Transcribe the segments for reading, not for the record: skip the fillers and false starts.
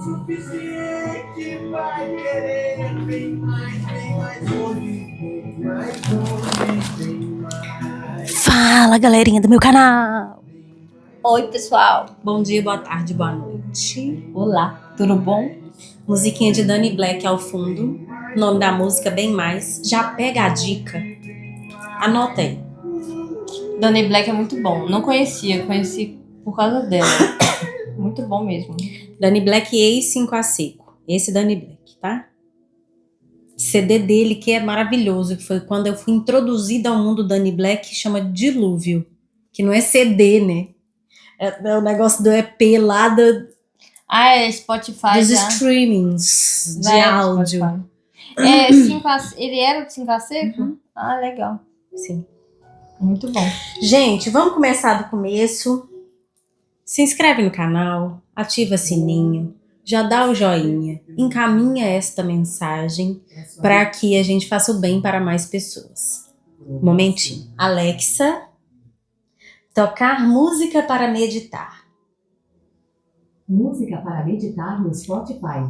Suficiente vai querer, vem mais longe, vem mais longe, vem mais. Fala, galerinha do meu canal! Oi, pessoal. Bom dia, boa tarde, boa noite. Olá, tudo bom? Musiquinha de Dani Black ao fundo. Nome da música Bem Mais. Já pega a dica. Anota aí. Dani Black é muito bom. Não conhecia, conheci por causa dela. Muito bom mesmo. Dani Black e 5 a Seco. Esse Dani Black, tá? CD dele que é maravilhoso, que foi quando eu fui introduzida ao mundo Dani Black, que chama Dilúvio. Que não é CD, né? É o negócio do EP lá É Spotify dos já. streamings de Já áudio. Spotify. Ele era do 5 a Seco? Uhum. Ah, legal. Sim. Muito bom. Gente, vamos começar do começo. Se inscreve no canal, ativa sininho, já dá o joinha, encaminha esta mensagem para que a gente faça o bem para mais pessoas. Momentinho. Alexa, tocar música para meditar. Música para meditar no Spotify.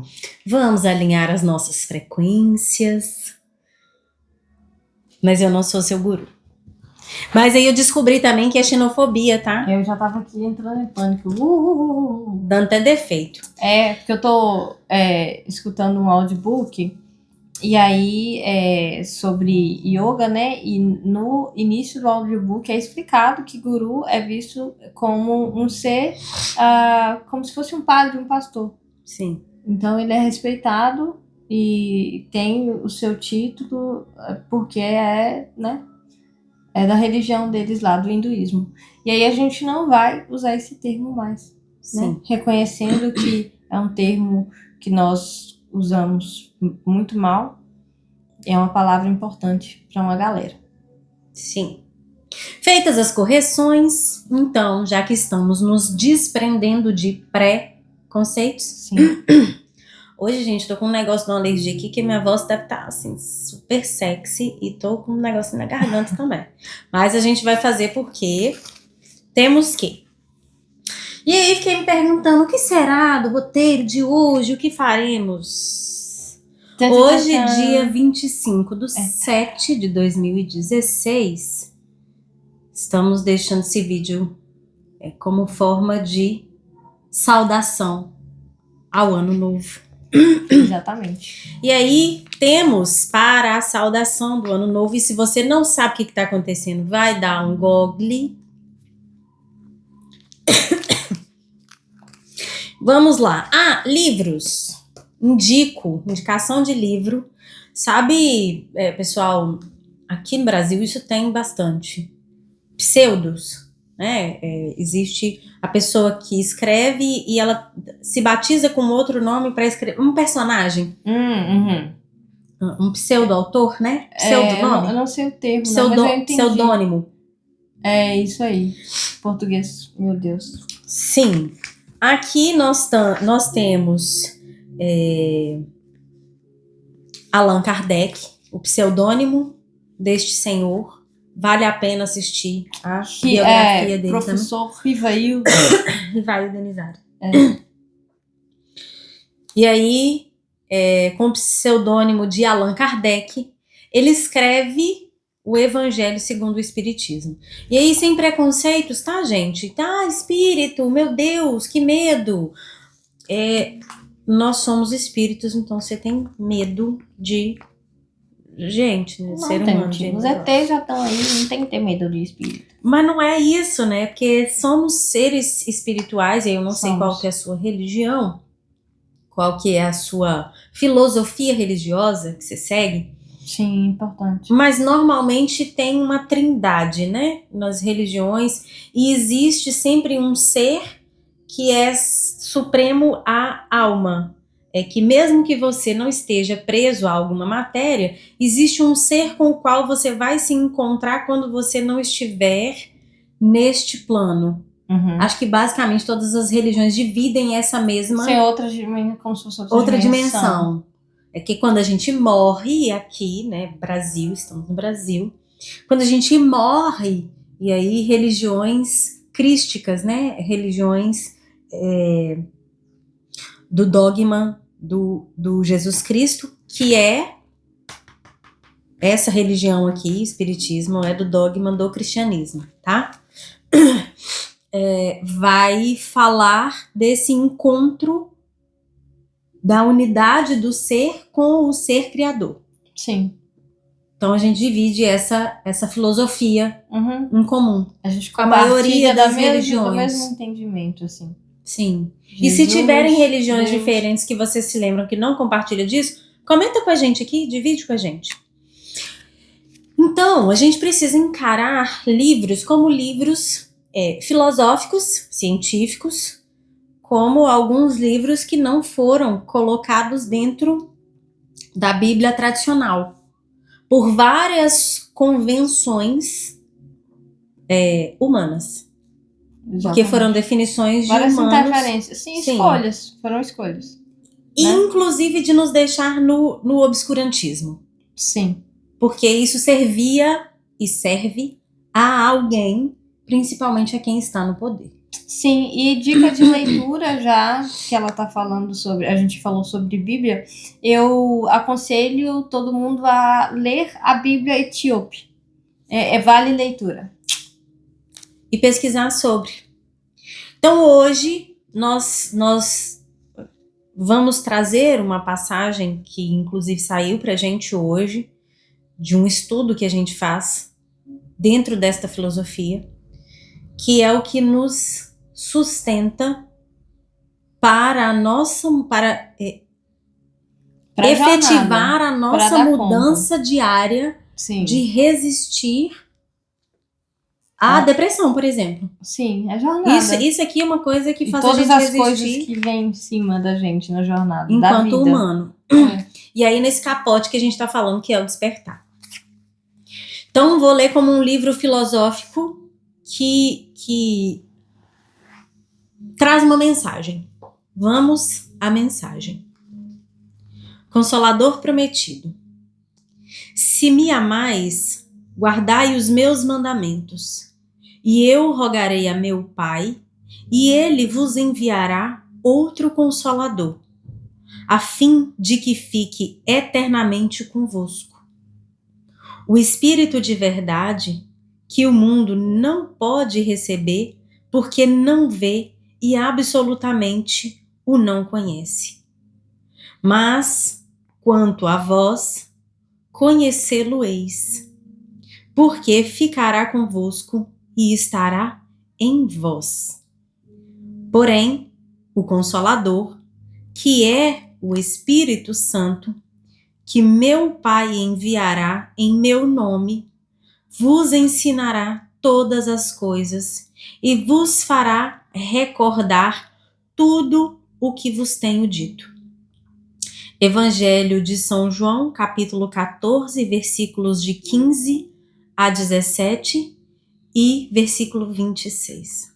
Vamos alinhar as nossas frequências. Mas eu não sou seu guru. Mas aí eu descobri também que é xenofobia, tá? Eu já tava aqui entrando em pânico. Dando até defeito. É, porque eu tô escutando um audiobook e aí sobre yoga, né? E no início do audiobook é explicado que guru é visto como um ser, como se fosse um padre, um pastor. Sim. Então ele é respeitado e tem o seu título porque né? É da religião deles lá, do hinduísmo. E aí a gente não vai usar esse termo mais, Sim. né? Reconhecendo que é um termo que nós usamos muito mal, é uma palavra importante para uma galera. Sim. Feitas as correções, então, já que estamos nos desprendendo de pré-conceitos, Sim. hoje, gente, tô com um negócio de uma alergia aqui que minha voz deve estar, assim, super sexy e tô com um negócio na garganta também. Mas a gente vai fazer porque temos que. E aí, fiquei me perguntando, o que será do roteiro de hoje? O que faremos? Hoje, dia 25/7 de 2016, estamos deixando esse vídeo como forma de saudação ao ano novo. Exatamente. E aí, temos para a saudação do ano novo, e se você não sabe o que está acontecendo, vai dar um google. Vamos lá. Livros. Indicação de livro. Sabe, pessoal, aqui no Brasil isso tem bastante. Pseudos, né? Existe a pessoa que escreve e ela se batiza com outro nome para escrever um personagem. Um pseudo-autor, né? Pseudonome. Eu não sei o termo, mas eu entendi. Pseudônimo. É isso aí. Português, meu Deus. Sim. Aqui nós temos Allan Kardec, o pseudônimo deste senhor. Vale a pena assistir a biografia dele. Professor Rivail. Rivail Denizar. E aí, com o pseudônimo de Allan Kardec, ele escreve o Evangelho segundo o Espiritismo. E aí, sem preconceitos, tá, gente? Espírito, meu Deus, que medo! Nós somos espíritos, então você tem medo de gente, né? Ser humano. Os ETs já estão aí, não tem que ter medo de espírito. Mas não é isso, né? Porque somos seres espirituais, e eu não sei qual que é a sua religião, qual que é a sua filosofia religiosa que você segue. Sim, importante. Mas normalmente tem uma trindade, né? Nas religiões, e existe sempre um ser que é supremo à alma. É que mesmo que você não esteja preso a alguma matéria, existe um ser com o qual você vai se encontrar quando você não estiver neste plano. Acho que basicamente todas as religiões dividem essa mesma... Sem outra dimensão, como se fosse outra dimensão. É que quando a gente morre aqui, né, Brasil, estamos no Brasil, quando a gente morre, e aí religiões crísticas, né, religiões do dogma do Jesus Cristo, que é essa religião aqui, espiritismo, é do dogma do cristianismo, tá? Vai falar desse encontro da unidade do ser com o ser criador. Sim. Então a gente divide essa filosofia Uhum. em comum. A gente Com a maioria compartilha das do religiões. mesmo entendimento, assim. Sim. E se Jesus, tiverem religiões Deus. diferentes que vocês se lembram que não compartilham disso, comenta com a gente aqui, divide com a gente. Então, a gente precisa encarar livros como livros filosóficos, científicos, como alguns livros que não foram colocados dentro da Bíblia tradicional, por várias convenções humanas. Porque Exatamente. foram definições de Várias humanos. interferências. Sim, Sim. escolhas. Foram escolhas. Inclusive de nos deixar no obscurantismo. Sim. Porque isso servia e serve a alguém, principalmente a quem está no poder. Sim, e dica de leitura, já que ela tá falando sobre, a gente falou sobre Bíblia, eu aconselho todo mundo a ler a Bíblia etíope. Vale leitura. E pesquisar sobre. Então hoje nós vamos trazer uma passagem que inclusive saiu pra gente hoje, de um estudo que a gente faz dentro desta filosofia, que é o que nos sustenta para efetivar a nossa dar mudança diária Sim. de resistir à depressão, por exemplo. Sim, é jornada. Isso aqui é uma coisa que E faz a todas gente as resistir coisas que vêm em cima da gente na jornada, da enquanto vida. humano. É. E aí nesse capote que a gente tá falando, que é o despertar. Então vou ler como um livro filosófico que traz uma mensagem. Vamos à mensagem. Consolador prometido. Se me amais, guardai os meus mandamentos, e eu rogarei a meu Pai, e ele vos enviará outro Consolador, a fim de que fique eternamente convosco. O Espírito de verdade, que o mundo não pode receber, porque não vê e absolutamente o não conhece. Mas, quanto a vós, conhecê-lo-eis, porque ficará convosco e estará em vós. Porém, o Consolador, que é o Espírito Santo, que meu Pai enviará em meu nome, vos ensinará todas as coisas e vos fará recordar tudo o que vos tenho dito. Evangelho de São João, capítulo 14, versículos de 15 a 17 e versículo 26.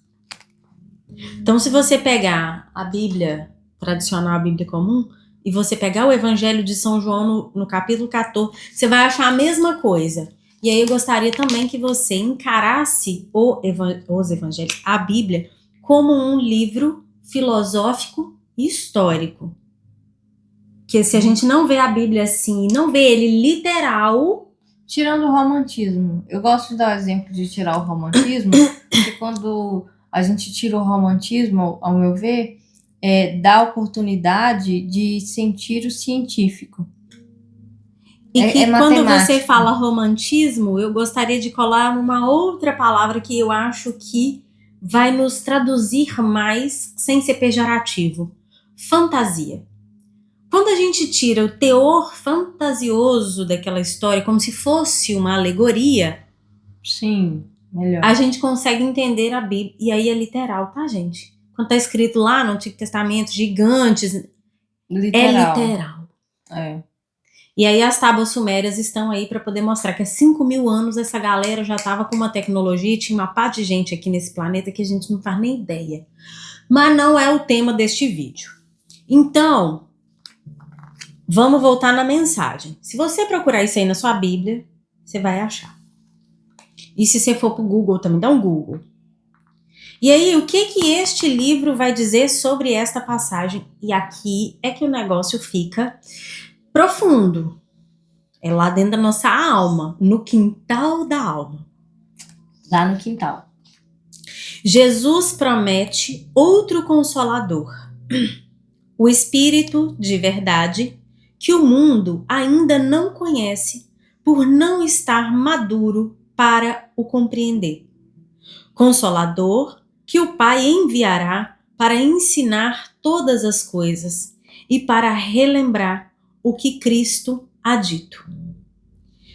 Então, se você pegar a Bíblia tradicional, a Bíblia comum, e você pegar o Evangelho de São João no capítulo 14, você vai achar a mesma coisa. E aí eu gostaria também que você encarasse os evangelhos, a Bíblia, como um livro filosófico e histórico. Que se a gente não vê a Bíblia assim, não vê ele literal... Tirando o romantismo, eu gosto de dar o exemplo de tirar o romantismo, porque quando a gente tira o romantismo, ao meu ver, dá a oportunidade de sentir o científico. E que quando matemático. você fala romantismo, eu gostaria de colar uma outra palavra que eu acho que vai nos traduzir mais sem ser pejorativo. Fantasia. Quando a gente tira o teor fantasioso daquela história, como se fosse uma alegoria, sim, melhor. A gente consegue entender a Bíblia. E aí é literal, tá, gente? Quando tá escrito lá no Antigo Testamento, gigantes, literal. é literal. E aí as tábuas sumérias estão aí para poder mostrar que há 5.000 anos essa galera já tava com uma tecnologia e tinha uma pá de gente aqui nesse planeta que a gente não faz nem ideia. Mas não é o tema deste vídeo. Então... vamos voltar na mensagem. Se você procurar isso aí na sua Bíblia, você vai achar. E se você for pro Google, também dá um Google. E aí, o que que este livro vai dizer sobre esta passagem? E aqui é que o negócio fica profundo. É lá dentro da nossa alma, no quintal da alma. Lá no quintal. Jesus promete outro consolador, o Espírito de verdade, que o mundo ainda não conhece por não estar maduro para o compreender. Consolador que o Pai enviará para ensinar todas as coisas e para relembrar o que Cristo há dito.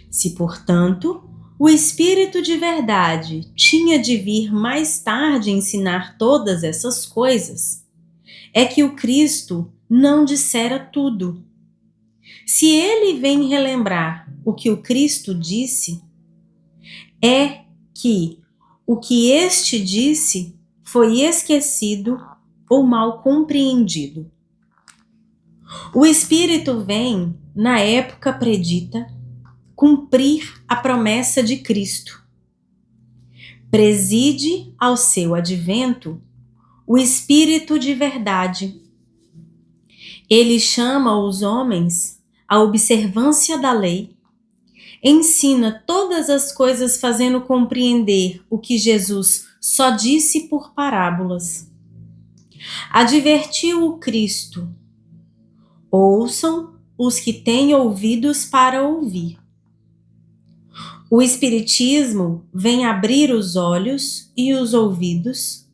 Se, portanto, o Espírito de verdade tinha de vir mais tarde ensinar todas essas coisas, é que o Cristo não dissera tudo. Se ele vem relembrar o que o Cristo disse, é que o que este disse foi esquecido ou mal compreendido. O Espírito vem, na época predita, cumprir a promessa de Cristo. Preside ao seu advento o Espírito de verdade. Ele chama os homens à observância da lei, ensina todas as coisas fazendo compreender o que Jesus só disse por parábolas. Advertiu o Cristo: ouçam os que têm ouvidos para ouvir. O Espiritismo vem abrir os olhos e os ouvidos,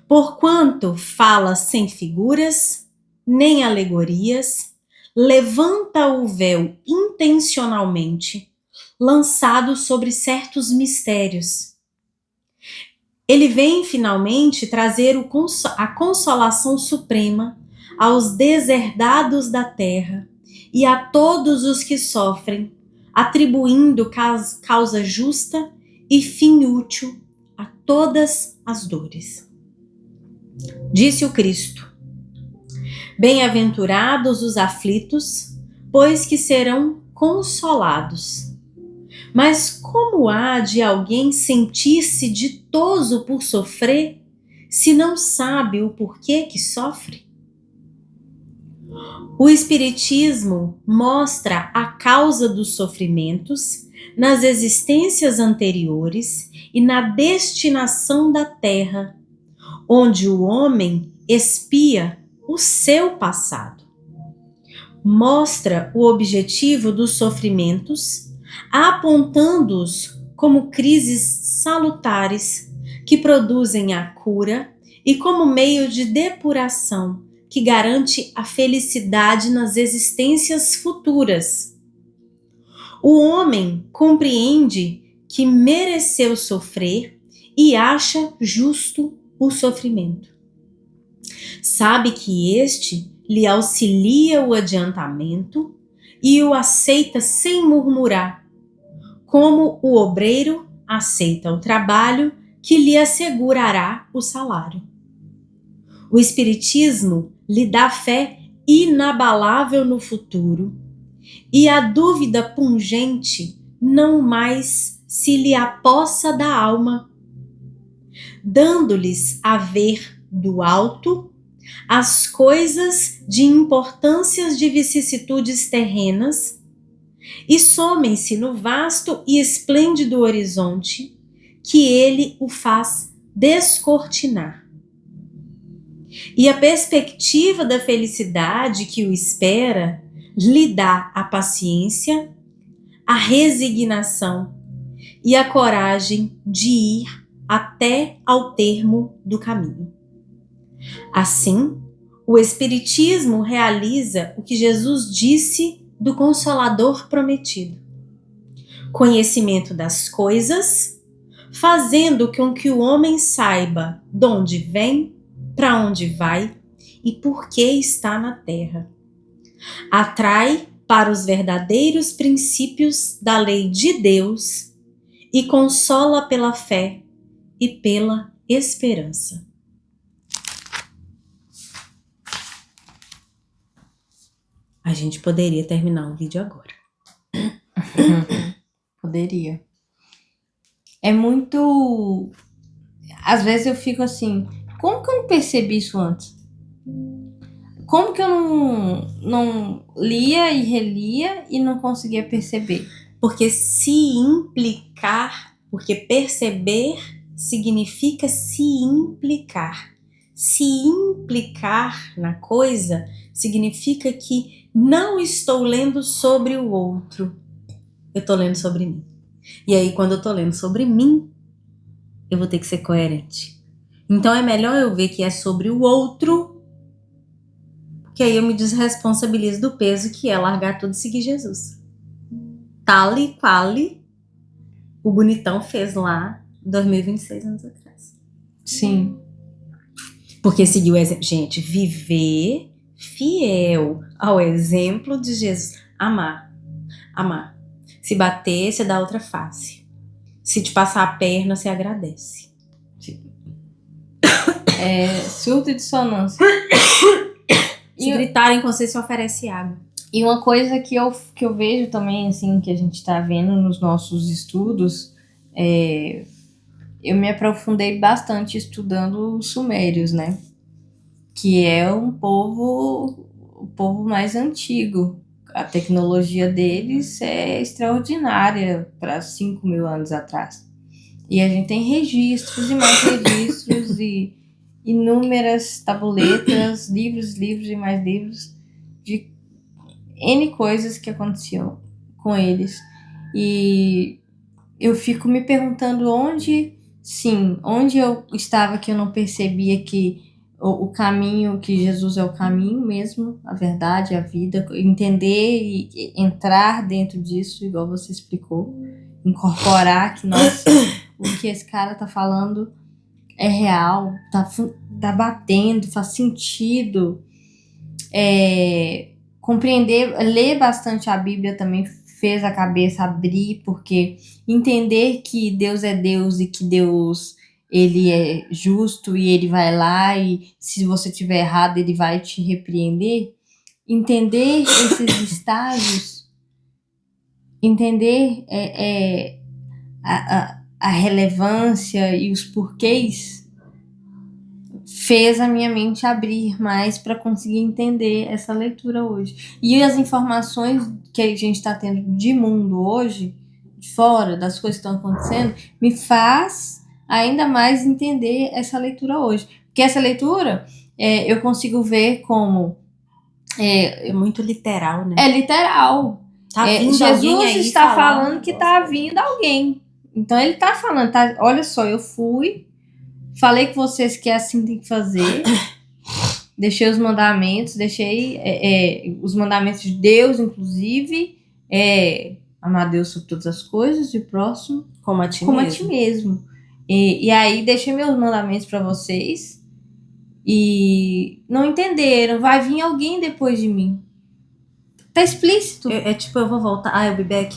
porquanto fala sem figuras, nem alegorias, levanta o véu intencionalmente, lançado sobre certos mistérios. Ele vem finalmente trazer a consolação suprema aos deserdados da terra e a todos os que sofrem, atribuindo causa justa e fim útil a todas as dores. Disse o Cristo: bem-aventurados os aflitos, pois que serão consolados. Mas como há de alguém sentir-se ditoso por sofrer, se não sabe o porquê que sofre? O Espiritismo mostra a causa dos sofrimentos nas existências anteriores e na destinação da Terra, onde o homem expia o seu passado. Mostra o objetivo dos sofrimentos, apontando-os como crises salutares que produzem a cura e como meio de depuração que garante a felicidade nas existências futuras. O homem compreende que mereceu sofrer e acha justo o sofrimento. Sabe que este lhe auxilia o adiantamento e o aceita sem murmurar, como o obreiro aceita o trabalho que lhe assegurará o salário. O Espiritismo lhe dá fé inabalável no futuro e a dúvida pungente não mais se lhe apossa da alma, dando-lhes a ver do alto as coisas de importâncias de vicissitudes terrenas e somem-se no vasto e esplêndido horizonte que ele o faz descortinar. E a perspectiva da felicidade que o espera lhe dá a paciência, a resignação e a coragem de ir até ao termo do caminho. Assim, o Espiritismo realiza o que Jesus disse do Consolador prometido: conhecimento das coisas, fazendo com que o homem saiba de onde vem, para onde vai e por que está na terra. Atrai para os verdadeiros princípios da lei de Deus e consola pela fé e pela esperança. A gente poderia terminar o vídeo agora. Poderia. É muito... às vezes eu fico assim, como que eu não percebi isso antes? Como que eu não lia e relia e não conseguia perceber? Porque porque perceber significa se implicar. Se implicar na coisa significa que não estou lendo sobre o outro, eu estou lendo sobre mim. E aí, quando eu estou lendo sobre mim, eu vou ter que ser coerente. Então é melhor eu ver que é sobre o outro, que aí eu me desresponsabilizo do peso que é largar tudo e seguir Jesus. Tal e qual o bonitão fez lá 2026 anos atrás. Sim. Porque seguiu o exemplo. Gente, viver fiel ao exemplo de Jesus. Amar. Amar. Se bater, você dá outra face. Se te passar a perna, você agradece. Surto e dissonância. Se gritarem com você, se oferece água. E uma coisa que eu vejo também, assim, que a gente tá vendo nos nossos estudos, eu me aprofundei bastante estudando os sumérios, né? Que é o povo mais antigo. A tecnologia deles é extraordinária para 5.000 anos atrás. E a gente tem registros e mais registros e inúmeras tabuletas, livros e mais livros de N coisas que aconteciam com eles. E eu fico me perguntando onde eu estava que eu não percebia que o caminho, que Jesus é o caminho mesmo, a verdade, a vida, entender e entrar dentro disso, igual você explicou, incorporar que, nossa, o que esse cara tá falando é real, tá batendo, faz sentido. Compreender, ler bastante a Bíblia também fez a cabeça abrir, porque entender que Deus é Deus e que Deus, ele é justo e ele vai lá e se você tiver errado ele vai te repreender. Entender esses estágios, entender a relevância e os porquês fez a minha mente abrir mais para conseguir entender essa leitura hoje. E as informações que a gente está tendo de mundo hoje, de fora, das coisas que estão acontecendo, me faz ainda mais entender essa leitura hoje. Porque essa leitura, eu consigo ver como... É muito literal, né? É literal. Tá vindo Jesus alguém aí está falar falando que tá vindo alguém. Então ele tá falando, tá? Olha só, eu fui, falei com vocês que é assim que tem que fazer, deixei os mandamentos, os mandamentos de Deus, inclusive, amar Deus sobre todas as coisas e o próximo como a ti mesmo. E aí deixei meus mandamentos para vocês e não entenderam, vai vir alguém depois de mim. Tá explícito. Tipo, eu vou voltar. Eu be back.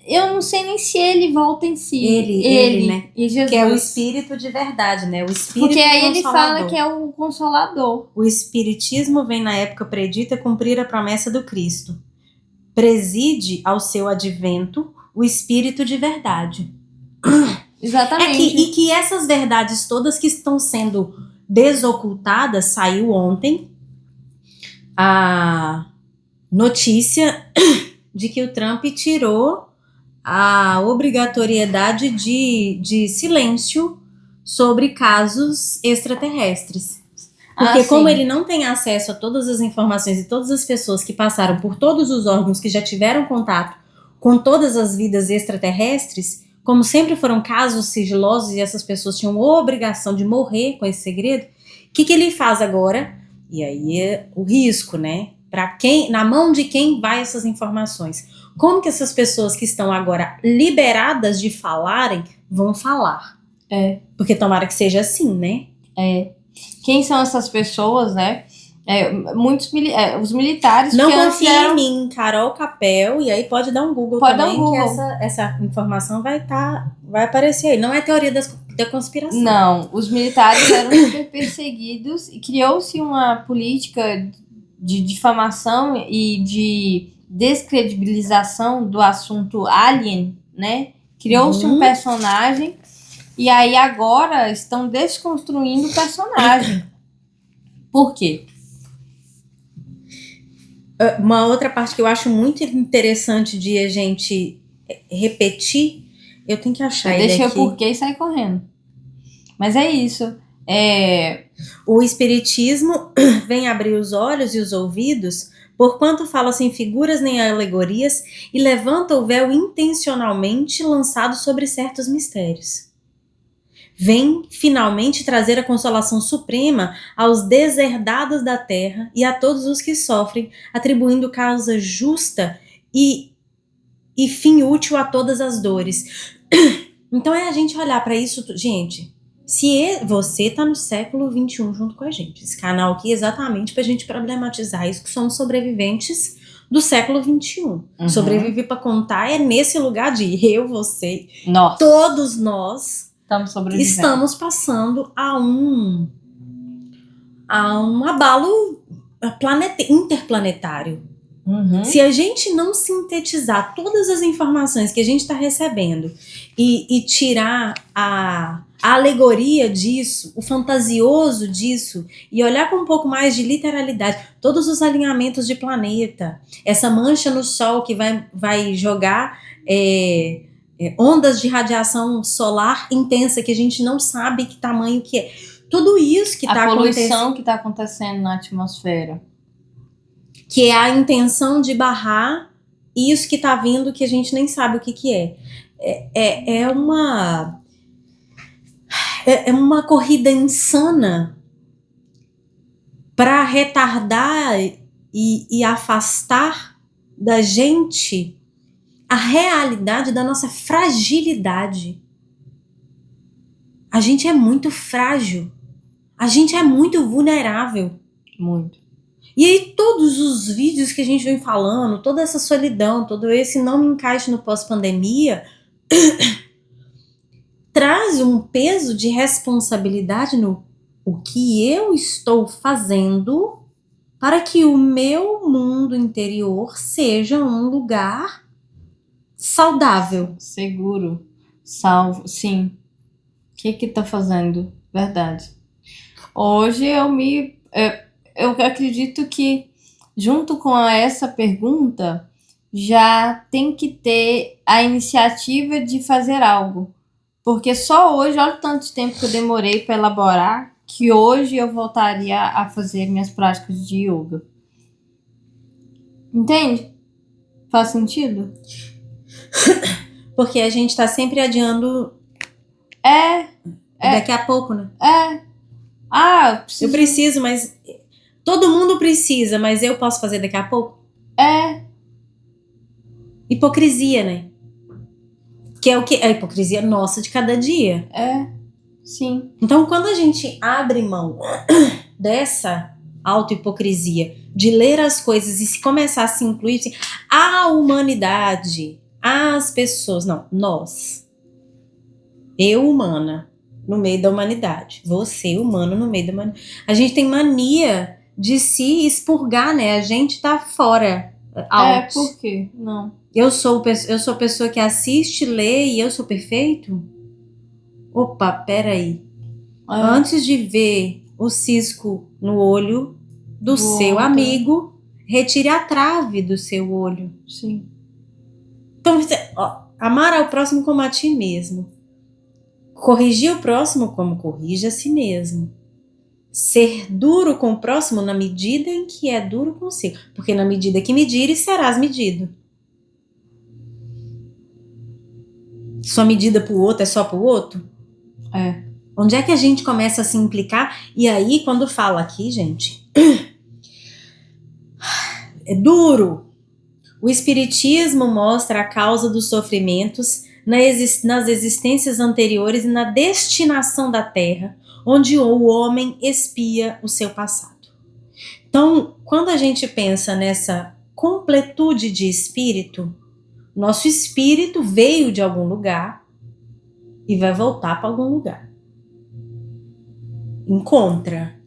Eu não sei nem se ele volta em si. Ele, né? E Jesus. Que é o espírito de verdade, né? O espírito Porque aí ele consolador. fala que é o consolador. O espiritismo vem na época predita cumprir a promessa do Cristo. Preside ao seu advento o espírito de verdade. Exatamente. E que essas verdades todas que estão sendo desocultadas, saiu ontem a notícia de que o Trump tirou a obrigatoriedade de silêncio sobre casos extraterrestres. Porque como ele não tem acesso a todas as informações e todas as pessoas que passaram por todos os órgãos que já tiveram contato com todas as vidas extraterrestres, como sempre foram casos sigilosos e essas pessoas tinham obrigação de morrer com esse segredo, o que ele faz agora? E aí é o risco, né? Na mão de quem vai essas informações? Como que essas pessoas que estão agora liberadas de falarem vão falar? Porque tomara que seja assim, né? Quem são essas pessoas, né? Os militares... Não confie em mim, Carol Capel, e aí pode dar um Google também, que essa informação vai aparecer aí. Não é teoria da conspiração. Não, os militares eram super perseguidos e criou-se uma política de difamação e de descredibilização do assunto alien, né? Criou-se um personagem E aí agora estão desconstruindo o personagem. Por quê? Uma outra parte que eu acho muito interessante de a gente repetir, eu tenho que achar Eu ele deixei o aqui. porquê e saí correndo. Mas é isso. O espiritismo vem abrir os olhos e os ouvidos, porquanto fala sem figuras nem alegorias, e levanta o véu intencionalmente lançado sobre certos mistérios. Vem finalmente trazer a consolação suprema aos deserdados da terra e a todos os que sofrem, atribuindo causa justa e fim útil a todas as dores. Então é a gente olhar para isso, gente. Se você tá no século XXI junto com a gente, esse canal aqui é exatamente pra gente problematizar isso, que somos sobreviventes do século XXI. Uhum. Sobreviver para contar é nesse lugar de eu, você, Nós todos nós estamos sobrevivendo. estamos passando a um abalo interplanetário. Uhum. Se a gente não sintetizar todas as informações que a gente está recebendo e tirar a alegoria disso, o fantasioso disso, e olhar com um pouco mais de literalidade, todos os alinhamentos de planeta, essa mancha no Sol que vai jogar ondas de radiação solar intensa que a gente não sabe que tamanho que é. Tudo isso que está A acontecendo, poluição que está acontecendo na atmosfera. que é a intenção de barrar isso que tá vindo que a gente nem sabe o que é. É uma corrida insana para retardar e afastar da gente a realidade da nossa fragilidade. A gente é muito frágil. A gente é muito vulnerável. Muito. E aí todos os vídeos que a gente vem falando, toda essa solidão, todo esse não me encaixe no pós-pandemia, traz um peso de responsabilidade no o que eu estou fazendo para que o meu mundo interior seja um lugar saudável. Seguro. Salvo. Sim. O que tá fazendo? Verdade. Hoje eu acredito que, junto com essa pergunta, já tem que ter a iniciativa de fazer algo. Porque só hoje, olha o tanto de tempo que eu demorei para elaborar, que hoje eu voltaria a fazer minhas práticas de yoga. Entende? Faz sentido? Porque a gente tá sempre adiando daqui a pouco, né? Eu preciso, mas todo mundo precisa, mas eu posso fazer daqui a pouco? Hipocrisia, né? Que é o que? A hipocrisia nossa de cada dia. Sim. Então, quando a gente abre mão dessa auto-hipocrisia, de ler as coisas e se começar a se incluir, assim, a humanidade, as pessoas, não, nós. Eu, humana, no meio da humanidade. Você, humano, no meio da humanidade. A gente tem mania de se expurgar, né? A gente tá fora. Out. Por quê? Não. Eu sou a pessoa que assiste, lê e eu sou perfeito? Opa, peraí. Antes de ver o cisco no olho do seu amigo, retire a trave do seu olho. Sim. Então, amar ao próximo como a ti mesmo. Corrigir o próximo como corrige a si mesmo. Ser duro com o próximo na medida em que é duro consigo. Porque na medida que medires, serás medido. Sua medida pro outro é só pro outro? Onde é que a gente começa a se implicar? E aí, quando fala aqui, gente, é duro. O espiritismo mostra a causa dos sofrimentos nas existências anteriores e na destinação da Terra, onde o homem expia o seu passado. Então, quando a gente pensa nessa completude de espírito, nosso espírito veio de algum lugar e vai voltar para algum lugar. Encontra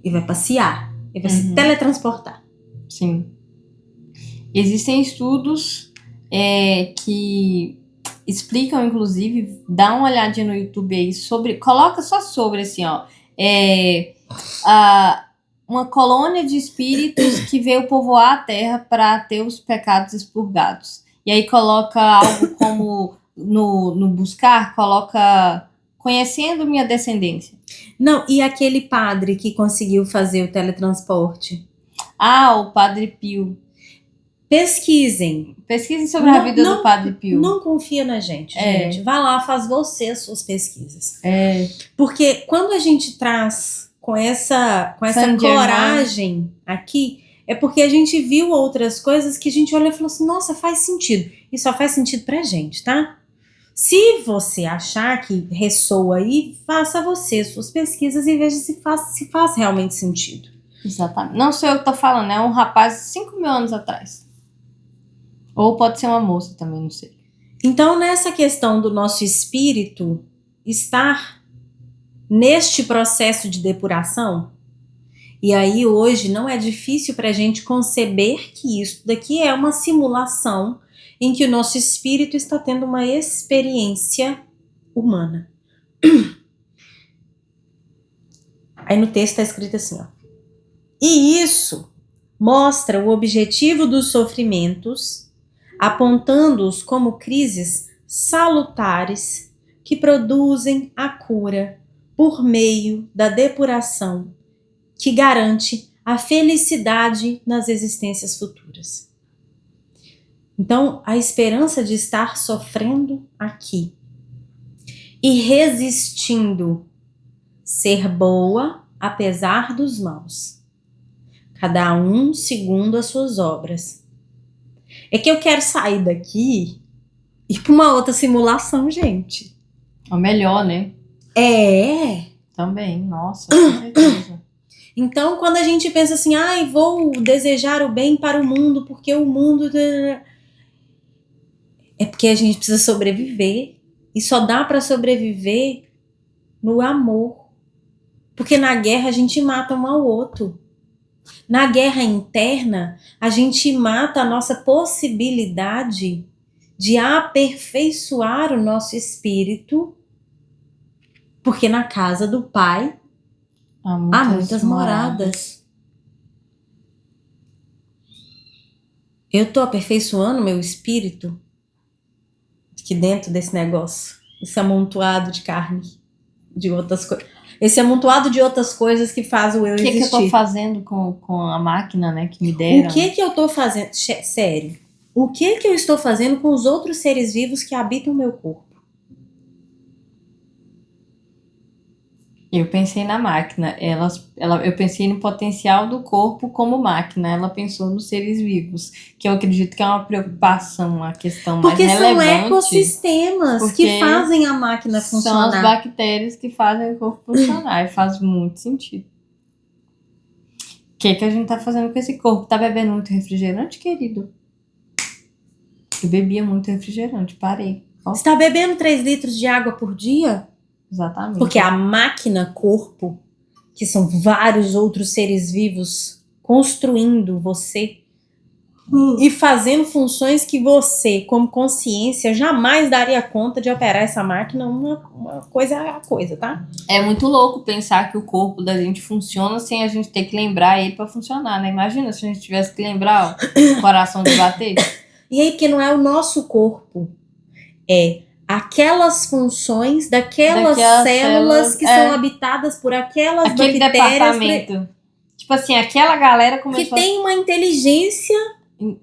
e vai passear, e vai se teletransportar. Sim. Existem estudos que explicam, inclusive, dá uma olhadinha no YouTube aí sobre, coloca só sobre assim, ó, uma colônia de espíritos que veio povoar a Terra para ter os pecados expurgados. E aí coloca algo como no buscar, coloca conhecendo minha descendência. Não, e aquele padre que conseguiu fazer o teletransporte? O Padre Pio. Pesquisem. Pesquisem sobre a vida do Padre Pio. Não confia na gente, gente. Vai lá, faz você as suas pesquisas. Porque quando a gente traz com essa coragem aqui, é porque a gente viu outras coisas que a gente olhou e falou assim, nossa, faz sentido. E só faz sentido pra gente, tá? Se você achar que ressoa aí, faça você suas pesquisas e veja se faz realmente sentido. Exatamente. Não sou eu que tô falando, é um rapaz de 5 mil anos atrás. Ou pode ser uma moça também, não sei. Então, nessa questão do nosso espírito estar neste processo de depuração, e aí hoje não é difícil para a gente conceber que isso daqui é uma simulação em que o nosso espírito está tendo uma experiência humana. Aí no texto está escrito assim, ó. E isso mostra o objetivo dos sofrimentos, apontando-os como crises salutares que produzem a cura por meio da depuração, que garante a felicidade nas existências futuras. Então, a esperança de estar sofrendo aqui e resistindo, ser boa apesar dos maus, cada um segundo as suas obras. É que eu quero sair daqui e ir para uma outra simulação, gente. Ou melhor, né? Também, nossa, com certeza. Então, quando a gente pensa assim, vou desejar o bem para o mundo, porque o mundo... É porque a gente precisa sobreviver. E só dá para sobreviver no amor. Porque na guerra a gente mata um ao outro. Na guerra interna, a gente mata a nossa possibilidade de aperfeiçoar o nosso espírito. Porque na casa do Pai há muitas moradas. Eu estou aperfeiçoando meu espírito aqui dentro desse negócio. Esse amontoado de carne, de outras coisas. Esse amontoado de outras coisas que faz o eu existir. O que eu tô fazendo com a máquina, né, que me deram? O que eu tô fazendo? Sério. O que eu estou fazendo com os outros seres vivos que habitam o meu corpo? Eu pensei na máquina, eu pensei no potencial do corpo como máquina, ela pensou nos seres vivos, que eu acredito que é uma preocupação, uma questão mais relevante. Porque são ecossistemas que fazem a máquina funcionar. São as bactérias que fazem o corpo funcionar, e faz muito sentido. O que a gente tá fazendo com esse corpo? Tá bebendo muito refrigerante, querido? Eu bebia muito refrigerante, parei. Você tá bebendo 3 litros de água por dia? Exatamente. Porque a máquina corpo, que são vários outros seres vivos construindo você e fazendo funções que você, como consciência, jamais daria conta de operar essa máquina uma coisa a coisa, tá? É muito louco pensar que o corpo da gente funciona sem a gente ter que lembrar ele pra funcionar, né? Imagina se a gente tivesse que lembrar o coração de bater. E aí, porque não é o nosso corpo, é aquelas funções daquelas células que são habitadas por aquelas aquele bactérias. Departamento. Tipo assim, aquela galera começou que tem uma inteligência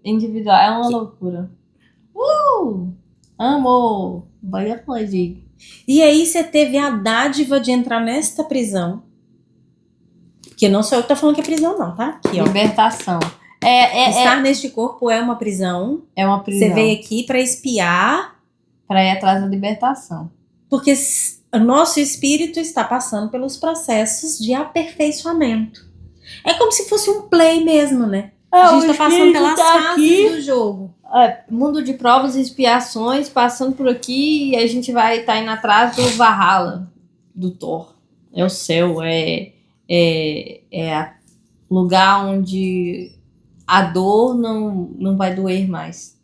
individual. É uma loucura. Amor! Vai aplaudir. E aí você teve a dádiva de entrar nesta prisão. Que não sou eu que tô falando que é prisão, não, tá? Aqui, ó. Libertação. Estar neste corpo é uma prisão. É uma prisão. Você veio aqui pra espiar. Pra ir atrás da libertação. Porque o nosso espírito está passando pelos processos de aperfeiçoamento. É como se fosse um play mesmo, né? A gente tá passando pelas fases do jogo. Mundo de provas e expiações, passando por aqui, e a gente vai estar indo atrás do Valhalla, do Thor. É o céu, é lugar onde a dor não vai doer mais.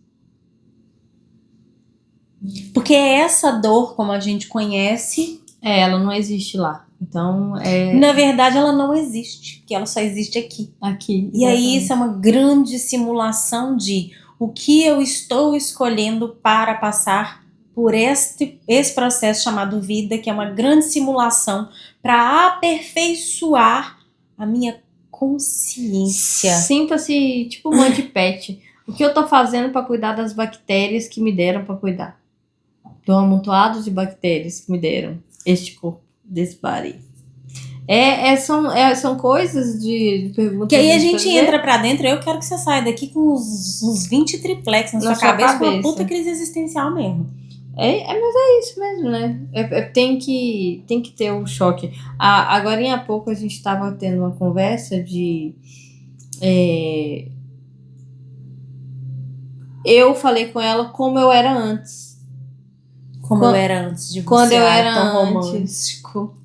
Porque essa dor, como a gente conhece, Ela não existe lá. Então, na verdade ela não existe, porque ela só existe aqui. aqui. E aí isso é uma grande simulação de o que eu estou escolhendo para passar por esse processo chamado vida, que é uma grande simulação para aperfeiçoar a minha consciência. Sinta-se tipo mãe de pet. O que eu tô fazendo para cuidar das bactérias que me deram para cuidar? Do amontoado de bactérias que me deram este corpo, desse body. São coisas de perguntas. Que aí a gente gente fazer. entra pra dentro, eu quero que você saia daqui com uns 20 triplex na sua cabeça, com uma puta crise existencial mesmo. Mas é isso mesmo, né? Tem que ter o choque. Agora, há pouco, a gente estava tendo uma conversa de... eu falei com ela como eu era antes. Como eu era antes de você. Quando eu era tão antes. romântico.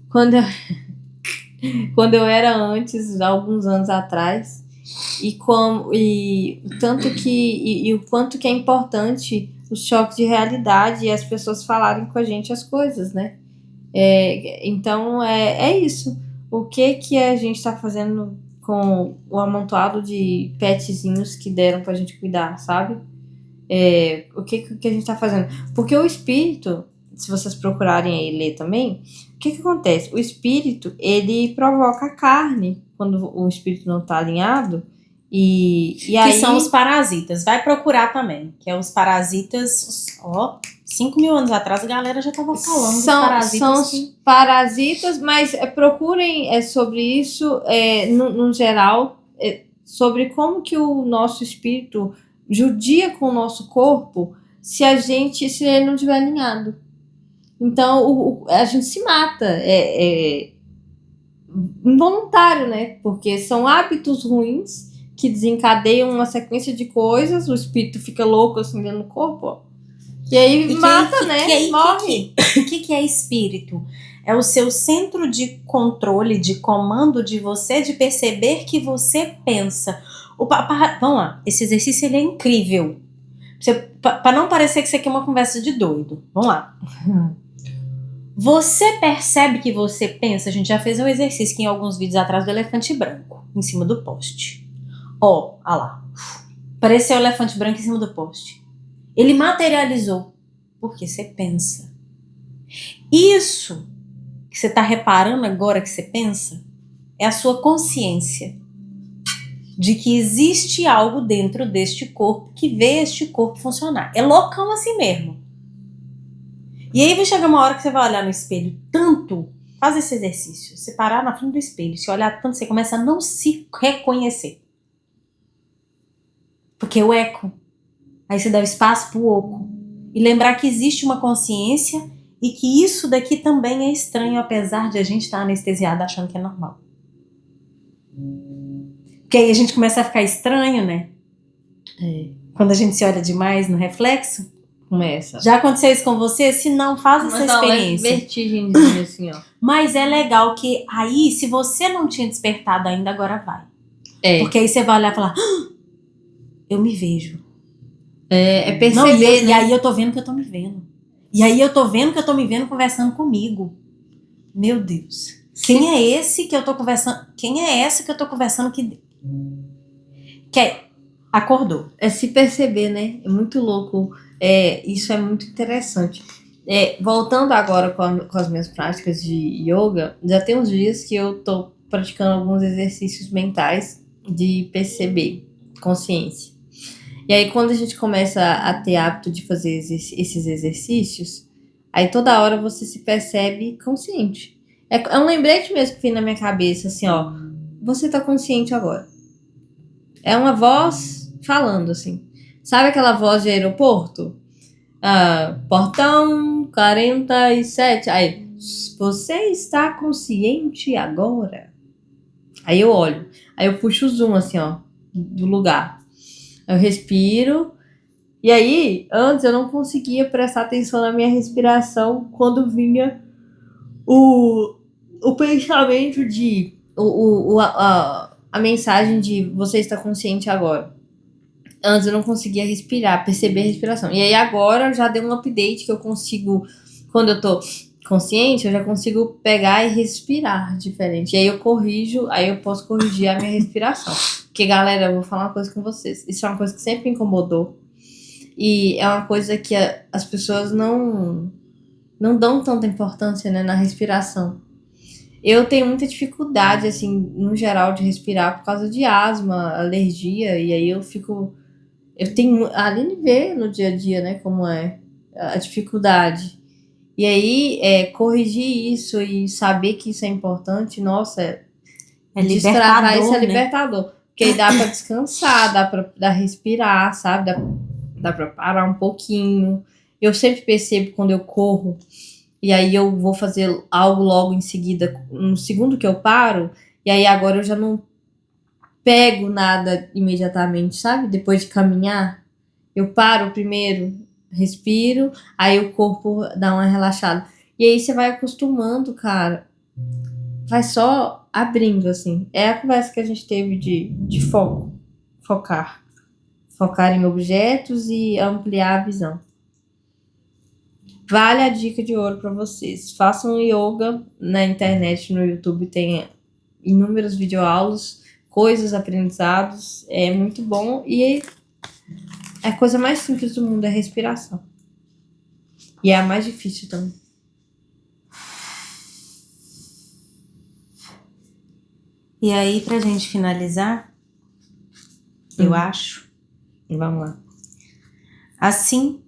Quando eu era antes, há alguns anos atrás, e o quanto que é importante o choque de realidade e as pessoas falarem com a gente as coisas, né? Então é isso. O que a gente está fazendo com o amontoado de petzinhos que deram pra gente cuidar, sabe? O que a gente está fazendo? Porque o espírito, se vocês procurarem aí ler também, o que acontece? O espírito, ele provoca a carne quando o espírito não está alinhado. E Que aí são os parasitas. Vai procurar também. Que é os parasitas. 5.000 anos atrás a galera já tava falando dos parasitas. São os parasitas, mas procurem sobre isso no geral, sobre como que o nosso espírito judia com o nosso corpo se ele não estiver alinhado. Então a gente se mata. Involuntário, né? Porque são hábitos ruins que desencadeiam uma sequência de coisas, o espírito fica louco assim dentro do corpo, ó. E aí mata, né? Morre. O que é espírito? É o seu centro de controle, de comando de você, de perceber que você pensa. Vamos lá, esse exercício ele é incrível. Para não parecer que isso aqui é uma conversa de doido. Vamos lá. Você percebe que você pensa? A gente já fez um exercício aqui em alguns vídeos atrás do elefante branco, em cima do poste. Olha lá. Apareceu o elefante branco em cima do poste. Ele materializou. Porque você pensa. Isso que você está reparando agora que você pensa é a sua consciência de que existe algo dentro deste corpo que vê este corpo funcionar. É loucão assim mesmo. E aí vai chegar uma hora que você vai olhar no espelho tanto, faz esse exercício, você parar na frente do espelho, se olhar tanto, você começa a não se reconhecer. Porque o eco, aí você dá o espaço pro oco. E lembrar que existe uma consciência e que isso daqui também é estranho, apesar de a gente estar anestesiado achando que é normal. Porque aí a gente começa a ficar estranho, né? Quando a gente se olha demais no reflexo. Começa. Já aconteceu isso com você? Se não, faz essa experiência. Vertigemzinha assim, ó. Mas é legal que aí, se você não tinha despertado ainda, agora vai. Porque aí você vai olhar e falar, eu me vejo. Perceber, não, né? E aí eu tô vendo que eu tô me vendo. E aí eu tô vendo que eu tô me vendo conversando comigo. Meu Deus. Quem é esse que eu tô conversando? Quem é essa que eu tô conversando que acordou? É se perceber, né? É muito louco. Isso é muito interessante. Voltando agora com as minhas práticas de yoga, já tem uns dias que eu tô praticando alguns exercícios mentais de perceber, consciência. E aí quando a gente começa a ter hábito de fazer esses exercícios, aí toda hora você se percebe consciente. É um lembrete mesmo que vem na minha cabeça, assim, ó. Você tá consciente agora. É uma voz falando, assim. Sabe aquela voz de aeroporto? Portão 47. Aí, você está consciente agora? Aí eu olho. Aí eu puxo o zoom, assim, ó, do lugar. Eu respiro. E aí, antes eu não conseguia prestar atenção na minha respiração quando vinha o pensamento de... a mensagem de você está consciente agora. Antes eu não conseguia respirar, perceber a respiração. E aí agora já deu um update que eu consigo, quando eu tô consciente, eu já consigo pegar e respirar diferente. E aí eu corrijo, aí eu posso corrigir a minha respiração. Porque, galera, eu vou falar uma coisa com vocês. Isso é uma coisa que sempre me incomodou. E é uma coisa que as pessoas não dão tanta importância, né, na respiração. Eu tenho muita dificuldade, assim, no geral, de respirar por causa de asma, alergia, e aí eu tenho, a Aline vê no dia a dia, né, como é a dificuldade. E aí, corrigir isso e saber que isso é importante, nossa, destravar isso é né? libertador. Porque aí dá pra descansar, dá pra respirar, sabe? Dá pra parar um pouquinho. Eu sempre percebo quando eu corro, e aí eu vou fazer algo logo em seguida, no segundo que eu paro, e aí agora eu já não pego nada imediatamente, sabe? Depois de caminhar, eu paro primeiro, respiro, aí o corpo dá uma relaxada. E aí você vai acostumando, cara. Vai só abrindo, assim. É a conversa que a gente teve de foco. Focar. Focar em objetos e ampliar a visão. Vale a dica de ouro para vocês. Façam yoga na internet, no YouTube, tem inúmeras videoaulas, coisas, aprendizados. É muito bom. E a coisa mais simples do mundo é a respiração. E é a mais difícil também. E aí, pra gente finalizar, eu acho, Vamos lá. assim,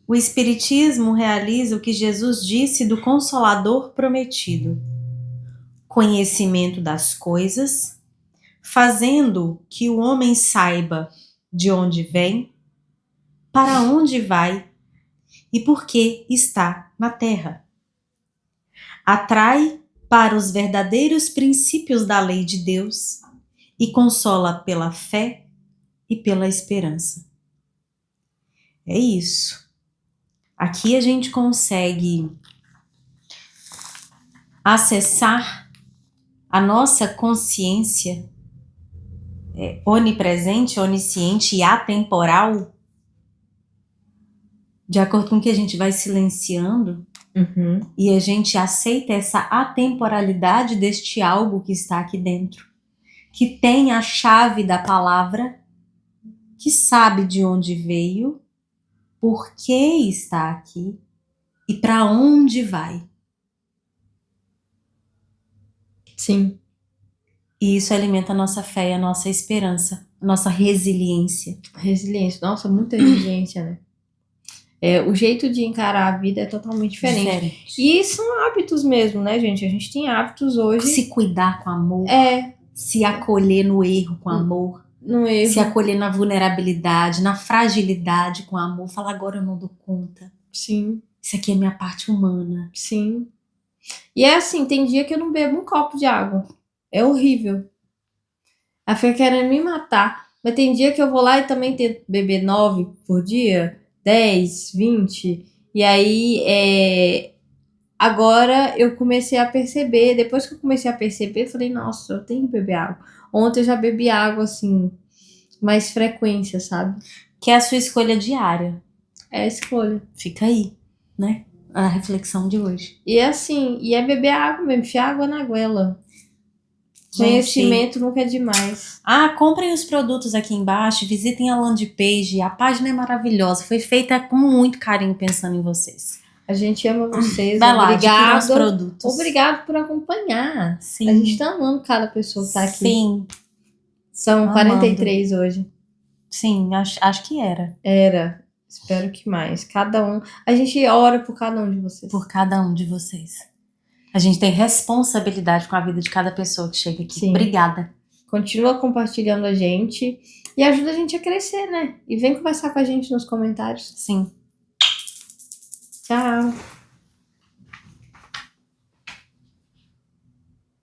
o Espiritismo realiza o que Jesus disse do Consolador prometido: conhecimento das coisas, fazendo que o homem saiba de onde vem, para onde vai e por que está na terra. Atrai para os verdadeiros princípios da lei de Deus e consola pela fé e pela esperança. É isso. Aqui a gente consegue acessar a nossa consciência onipresente, onisciente e atemporal, de acordo com o que a gente vai silenciando, e a gente aceita essa atemporalidade deste algo que está aqui dentro, que tem a chave da palavra, que sabe de onde veio, por que está aqui e para onde vai. Sim. E isso alimenta a nossa fé e a nossa esperança, a nossa resiliência. Resiliência. Nossa, muita resiliência, né? O jeito de encarar a vida é totalmente diferente. E são hábitos mesmo, né, gente? A gente tem hábitos hoje. Se cuidar com amor. Se acolher no erro com amor. No erro. Se acolher na vulnerabilidade, na fragilidade com amor. Falar, agora eu não dou conta. Sim. Isso aqui é minha parte humana. Sim. E é assim, tem dia que eu não bebo um copo de água. É horrível. Ela fica querendo me matar. Mas tem dia que eu vou lá e também tento beber 9 por dia, 10, 20. E aí, agora eu comecei a perceber. Depois que eu comecei a perceber, eu falei, nossa, eu tenho que beber água. Ontem eu já bebi água, assim, mais frequência, sabe? Que é a sua escolha diária. É a escolha. Fica aí, né? A reflexão de hoje. E assim, é beber água mesmo, enfiar água na goela. Conhecimento nunca é demais. Comprem os produtos aqui embaixo, visitem a landing page, a página é maravilhosa, foi feita com muito carinho pensando em vocês. A gente ama vocês, Vai lá, obrigado. os produtos. Obrigado por acompanhar. Sim. A gente tá amando cada pessoa que tá aqui. Sim. São Amando. 43 hoje. Sim, acho que era. Era. Espero que mais. Cada um. A gente ora por cada um de vocês. Por cada um de vocês. A gente tem responsabilidade com a vida de cada pessoa que chega aqui. Sim. Obrigada. Continua compartilhando a gente e ajuda a gente a crescer, né? E vem conversar com a gente nos comentários. Sim. Tchau.